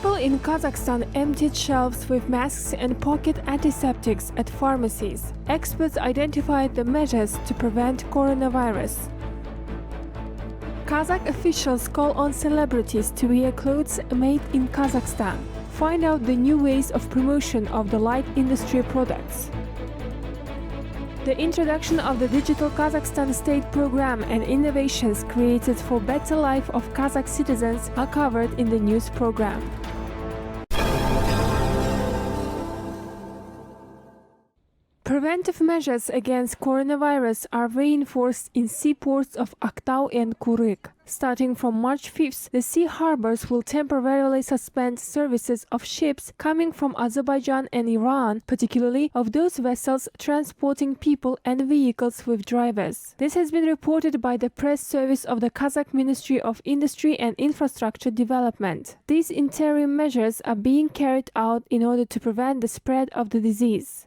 People in Kazakhstan emptied shelves with masks and pocket antiseptics at pharmacies. Experts identified the measures to prevent coronavirus. Kazakh officials call on celebrities to wear clothes made in Kazakhstan. Find out the new ways of promotion of the light industry products. The introduction of the Digital Kazakhstan state program and innovations created for better life of Kazakh citizens are covered in the news program. Preventive measures against coronavirus are reinforced in seaports of Aktau and Kyrgyz. Starting from March 5th, the sea harbors will temporarily suspend services of ships coming from Azerbaijan and Iran, particularly of those vessels transporting people and vehicles with drivers. This has been reported by the press service of the Kazakh Ministry of Industry and Infrastructure Development. These interim measures are being carried out in order to prevent the spread of the disease.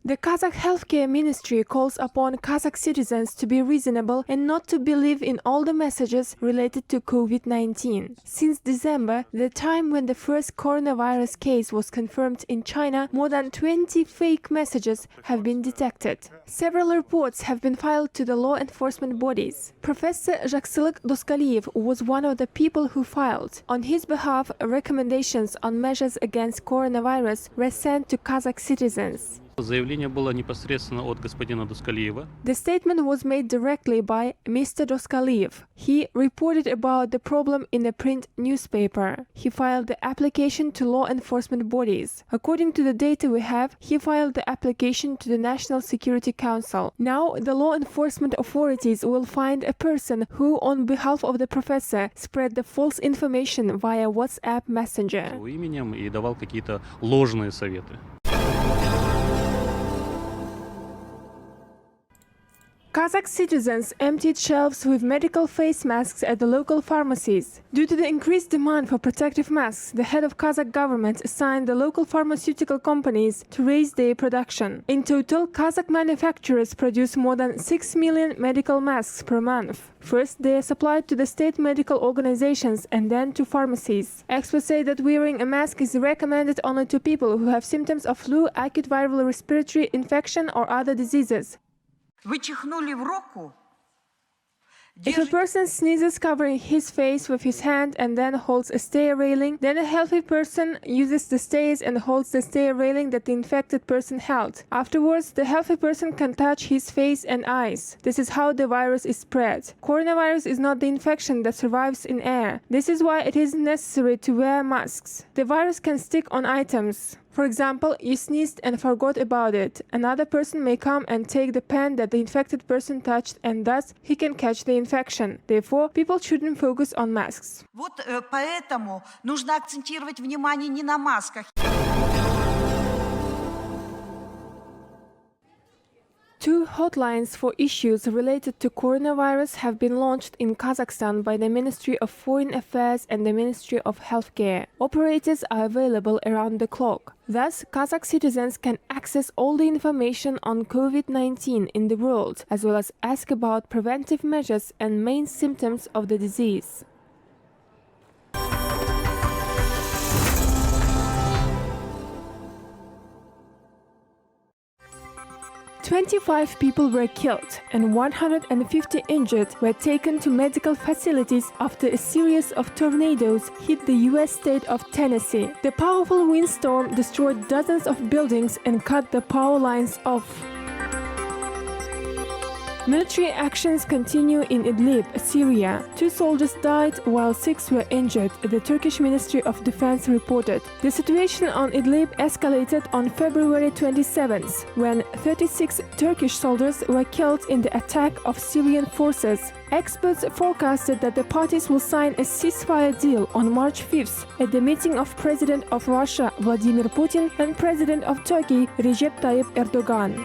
The Kazakh Healthcare Ministry calls upon Kazakh citizens to be reasonable and not to believe in all the messages related to COVID-19. Since December, the time when the first coronavirus case was confirmed in China, more than 20 fake messages have been detected. Several reports have been filed to the law enforcement bodies. Professor Jaksılık Doskaliyev was one of the people who filed. On his behalf, recommendations on measures against coronavirus were sent to Kazakh citizens. Заявление было непосредственно от господина Доскалиева. The statement was made directly by Mr. Doskaliyev. He reported about the problem in a print newspaper. He filed the application to law enforcement bodies. According to the data we have, he filed the application to the National Security Council. Now, the law enforcement authorities will find a person who, on behalf of the professor, spread the false information via WhatsApp Messenger. Его именем и давал какие-то ложные советы. Kazakh citizens emptied shelves with medical face masks at the local pharmacies. Due to the increased demand for protective masks, the head of Kazakh government assigned the local pharmaceutical companies to raise their production. In total, Kazakh manufacturers produce more than 6 million medical masks per month. First, they are supplied to the state medical organizations and then to pharmacies. Experts say that wearing a mask is recommended only to people who have symptoms of flu, acute viral respiratory infection or other diseases. If a person sneezes covering his face with his hand and then holds a stair railing, then a healthy person uses the stairs and holds the stair railing that the infected person held. Afterwards, the healthy person can touch his face and eyes. This is how the virus is spread. Coronavirus is not the infection that survives in air. This is why it is necessary to wear masks. The virus can stick on items. For example, you sneezed and forgot about it. Another person may come and take the pen that the infected person touched, and thus he can catch the infection. Therefore, people shouldn't focus on masks. Вот поэтому нужно акцентировать внимание не на масках. Two hotlines for issues related to coronavirus have been launched in Kazakhstan by the Ministry of Foreign Affairs and the Ministry of Healthcare. Operators are available around the clock. Thus, Kazakh citizens can access all the information on COVID-19 in the world, as well as ask about preventive measures and main symptoms of the disease. 25 people were killed and 150 injured were taken to medical facilities after a series of tornadoes hit the U.S. state of Tennessee. The powerful windstorm destroyed dozens of buildings and cut the power lines off. Military actions continue in Idlib, Syria. 2 soldiers died while 6 were injured, the Turkish Ministry of Defense reported. The situation on Idlib escalated on February 27th, when 36 Turkish soldiers were killed in the attack of Syrian forces. Experts forecasted that the parties will sign a ceasefire deal on March 5th at the meeting of President of Russia Vladimir Putin and President of Turkey Recep Tayyip Erdogan.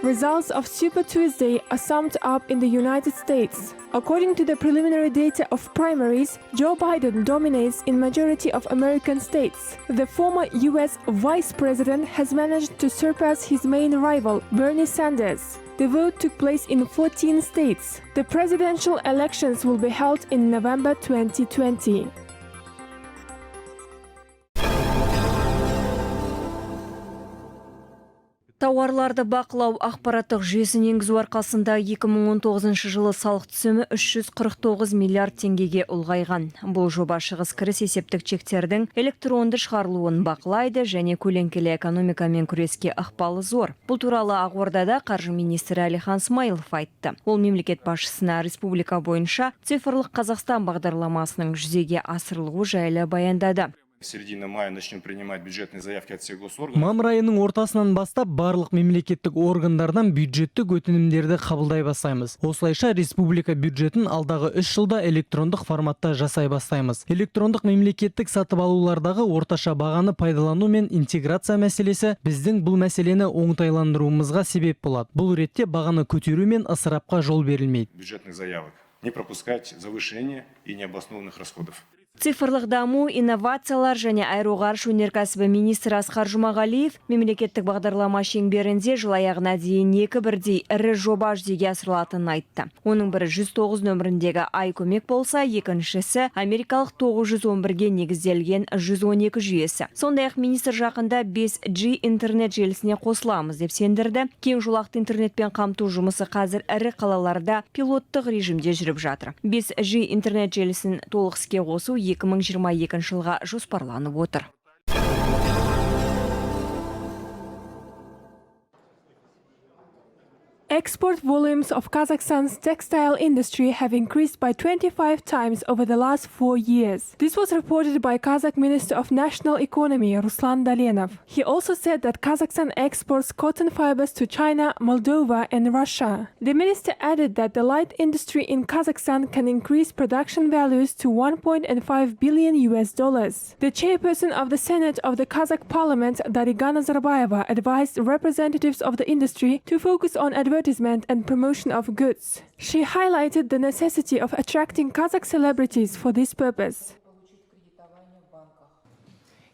Results of Super Tuesday are summed up in the United States. According to the preliminary data of primaries, Joe Biden dominates in majority of American states. The former U.S. Vice President has managed to surpass his main rival, Bernie Sanders. The vote took place in 14 states. The presidential elections will be held in November 2020. Тауарларды бақылау ақпараттық жүйесін енгізу арқасында 2019 жылы салық түсімі 349 миллиард теңгеге ұлғайған. Бұл жоба шығыс кіріс есептік чектердің электронды шығарылуын бақылайды және көлеңкелі экономикамен күреске ықпалы зор. Бұл туралы Ақордада қаржы министрі Әлихан Смайылов айтты. Ол мемлекет басшысына республика бойынша цифрлық Қазақстан бағдарламасының жүзеге асырылуы жайлы баяндады. Середина мая начнем принимать бюджетные заявки от всех госорганов. Мамыр айының ортасынан бастап барлық мемлекеттік органдардан бюджеттік өтінімдерді қабылдай бастаймыз. Осылайша республика бюджетін алдағы 3 жылда электрондық форматта жасай бастаймыз. Электрондық мемлекеттік сатып алулардағы орташа бағаны пайдалану мен интеграция мәселесі біздің бұл мәселені оңтайландыруымызға себеп болады. Бұл ретте бағаны көтеру мен ысырапқа жол берілмейді. Бюджетных заявок. Не пропускать завышение и необоснованных расходов. Цифрлық даму, инновациялар және аэроғарыш өнеркәсібі министрі Асқар Жұмағалиев мемлекеттік бағдарлама шеңберінде жыл аяғына дейін 2 бірдей ірі жоба жүзеге асырылатынын айтты. Оның бірі 109 нөміріндегі ай көмек болса, екіншісі америкалық 911-ге негізделген 112 жүйесі. Сондай-ақ министр жақында 5G интернет желісіне қосыламыз деп сендірді. Кең жолақты интернетпен қамту жұмысы қазір ірі қалаларда пилоттық режимде жүріп жатыр. 5G интернет желісін толық іске қосу 2022 жылға жоспарланып отыр. Export volumes of Kazakhstan's textile industry have increased by 25 times over the last 4 years. This was reported by Kazakh Minister of National Economy, Ruslan Dalenov. He also said that Kazakhstan exports cotton fibers to China, Moldova and Russia. The minister added that the light industry in Kazakhstan can increase production values to $1.5 billion. The chairperson of the Senate of the Kazakh parliament, Dariga Nazarbayeva, advised representatives of the industry to focus on advertisement and promotion of goods. She highlighted the necessity of attracting Kazakh celebrities for this purpose.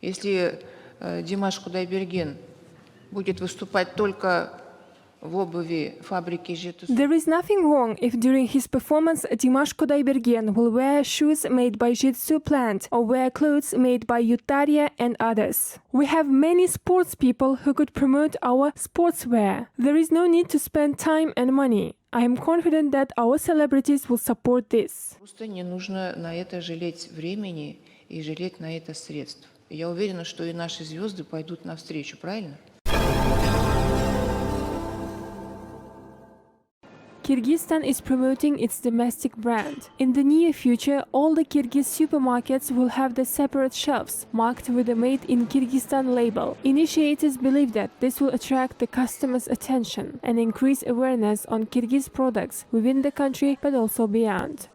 Если Димаш Кудайберген будет выступать только в обуви фабрики Жетус. There is nothing wrong if during his performance Dimash Kudaibergen will wear shoes made by Jitsu plant or wear clothes made by Yutaria and others. We have many sports people who could promote our sportswear. There is no need to spend time and money. I am confident that our celebrities will support this. Просто не нужно на это жалеть времени и жалеть на это средств. Я уверена, что и наши звезды пойдут навстречу, правильно? Kyrgyzstan is promoting its domestic brand. In the near future, all the Kyrgyz supermarkets will have the separate shelves marked with the Made in Kyrgyzstan label. Initiators believe that this will attract the customers' attention and increase awareness on Kyrgyz products within the country but also beyond.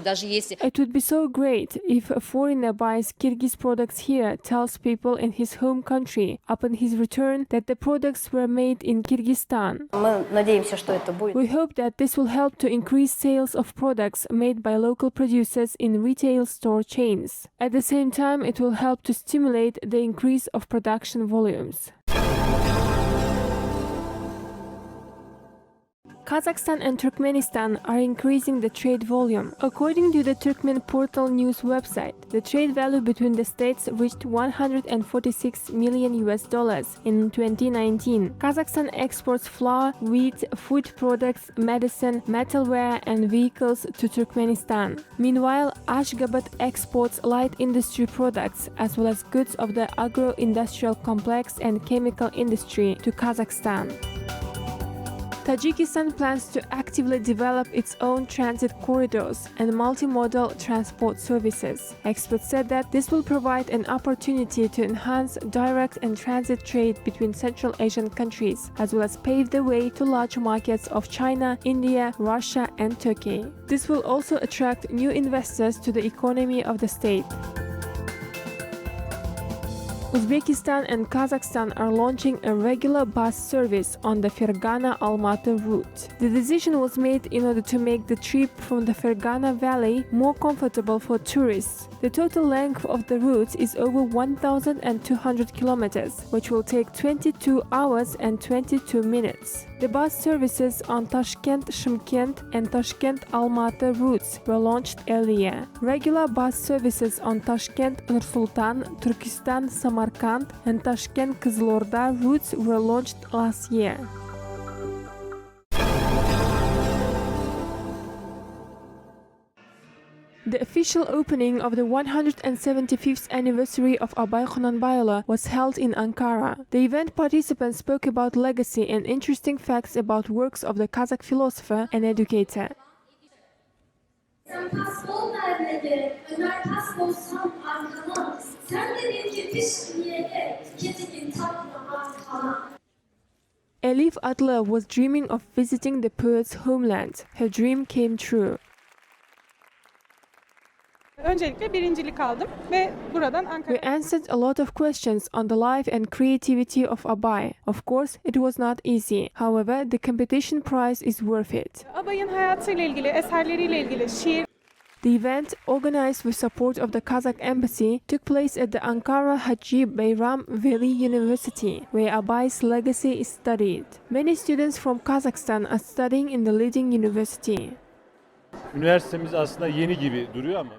It would be so great if a foreigner buys Kyrgyz products here, tells people in his home country upon his return that the products were made in Kyrgyzstan. We hope that this will help to increase sales of products made by local producers in retail store chains. At the same time, it will help to stimulate the increase of production volumes. Kazakhstan and Turkmenistan are increasing the trade volume. According to the Turkmen Portal News website, the trade value between the states reached $146 million in 2019. Kazakhstan exports flour, wheat, food products, medicine, metalware and vehicles to Turkmenistan. Meanwhile, Ashgabat exports light industry products as well as goods of the agro-industrial complex and chemical industry to Kazakhstan. Tajikistan plans to actively develop its own transit corridors and multimodal transport services. Experts said that this will provide an opportunity to enhance direct and transit trade between Central Asian countries, as well as pave the way to large markets of China, India, Russia, and Turkey. This will also attract new investors to the economy of the state. Uzbekistan and Kazakhstan are launching a regular bus service on the Fergana-Almaty route. The decision was made in order to make the trip from the Fergana Valley more comfortable for tourists. The total length of the route is over 1,200 kilometers, which will take 22 hours and 22 minutes. The bus services on Tashkent-Shymkent and Tashkent-Almaty routes were launched earlier. Regular bus services on Tashkent-Nur-Sultan, Turkestan-Samarkand and Tashkent-Kızılorda routes were launched last year. The official opening of the 175th anniversary of Abay Xonanbayoglu was held in Ankara. The event participants spoke about legacy and interesting facts about works of the Kazakh philosopher and educator. Elif Adlı was dreaming of visiting the poet's homeland. Her dream came true. Öncelikle birincilik aldım ve buradan We Ankara'ya. answered a lot of questions on the life and creativity of Abay. Of course, it was not easy. However, the competition prize is worth it. Abay'ın hayatıyla ilgili, eserleriyle ilgili şiir. The event, organized with support of the Kazakh embassy, took place at the Ankara Hacı Bayram Veli University, where Abay's legacy is studied. Many students from Kazakhstan are studying in the leading university. Üniversitemiz aslında yeni gibi duruyor ama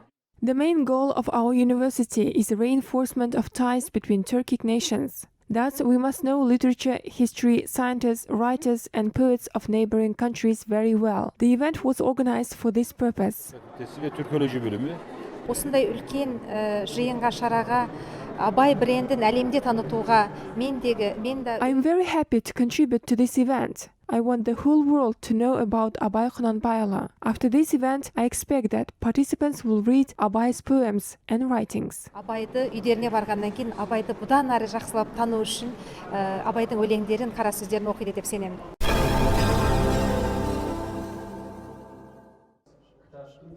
The main goal of our university is the reinforcement of ties between Turkic nations. Thus, we must know literature, history, scientists, writers, and poets of neighboring countries very well. The event was organized for this purpose. Fakültesi ve Türkoloji bölümü. Осындай үлкен жиынға шараға Абай брендін әлемде танытуға мен де I am very happy to contribute to this event. I want the whole world to know about Abay Xonanbayoglu. After this event, I expect that participants will read Abay's poems and writings. Абайды үйлеріне барғаннан кейін Абайды бұдан ары жақсылап тану үшін Абайдың өлеңдерін, қара сөздерін оқиды деп сенемін.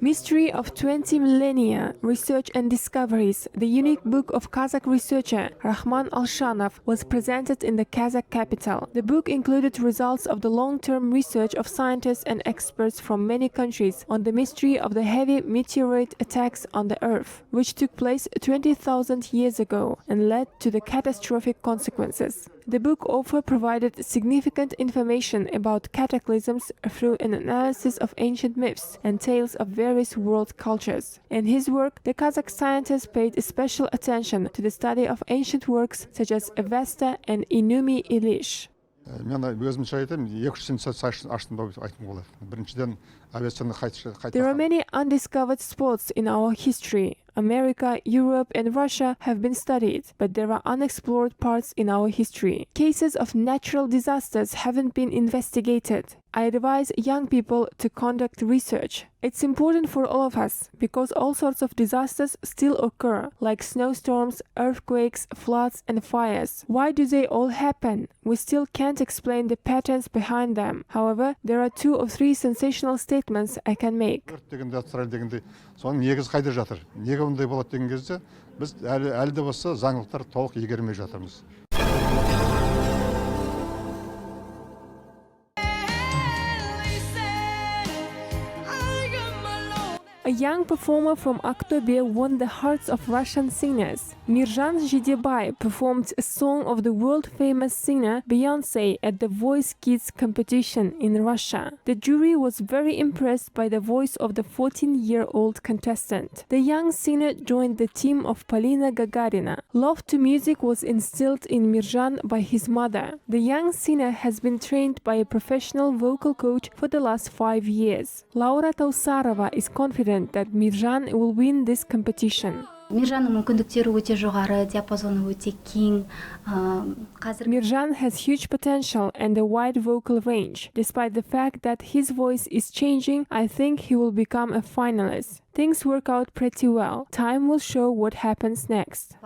Mystery of 20 Millennia, Research and Discoveries, the unique book of Kazakh researcher Rakhman Alshanov, was presented in the Kazakh capital. The book included results of the long-term research of scientists and experts from many countries on the mystery of the heavy meteorite attacks on the Earth, which took place 20,000 years ago and led to the catastrophic consequences. The book also provided significant information about cataclysms through an analysis of ancient myths and tales of various world cultures. In his work, the Kazakh scientists paid special attention to the study of ancient works such as Avesta and Inumi Ilish. There are many undiscovered spots in our history. America, Europe, and Russia have been studied, but there are unexplored parts in our history. Cases of natural disasters haven't been investigated. I advise young people to conduct research. It's important for all of us because all sorts of disasters still occur, like snowstorms, earthquakes, floods, and fires. Why do they all happen? We still can't explain the patterns behind them. However, there are 2 or 3 sensational statements I can make. Соның негізі қайда жатыр? Неге ондай болады деген кезде біз әлі де болса заңдылықтар толық игермей жатырмыз. A young performer from Aktobe won the hearts of Russian singers. Mirjan Zhidebay performed a song of the world-famous singer Beyoncé at the Voice Kids competition in Russia. The jury was very impressed by the voice of the 14-year-old contestant. The young singer joined the team of Polina Gagarina. Love to music was instilled in Mirjan by his mother. The young singer has been trained by a professional vocal coach for the last 5 years. Laura Tausarova is confident that Mirjan will win this competition. Mirjan has huge potential and a wide vocal range. Despite the fact that his voice is changing, I think he will become a finalist. Things work out pretty well. Time will show what happens next.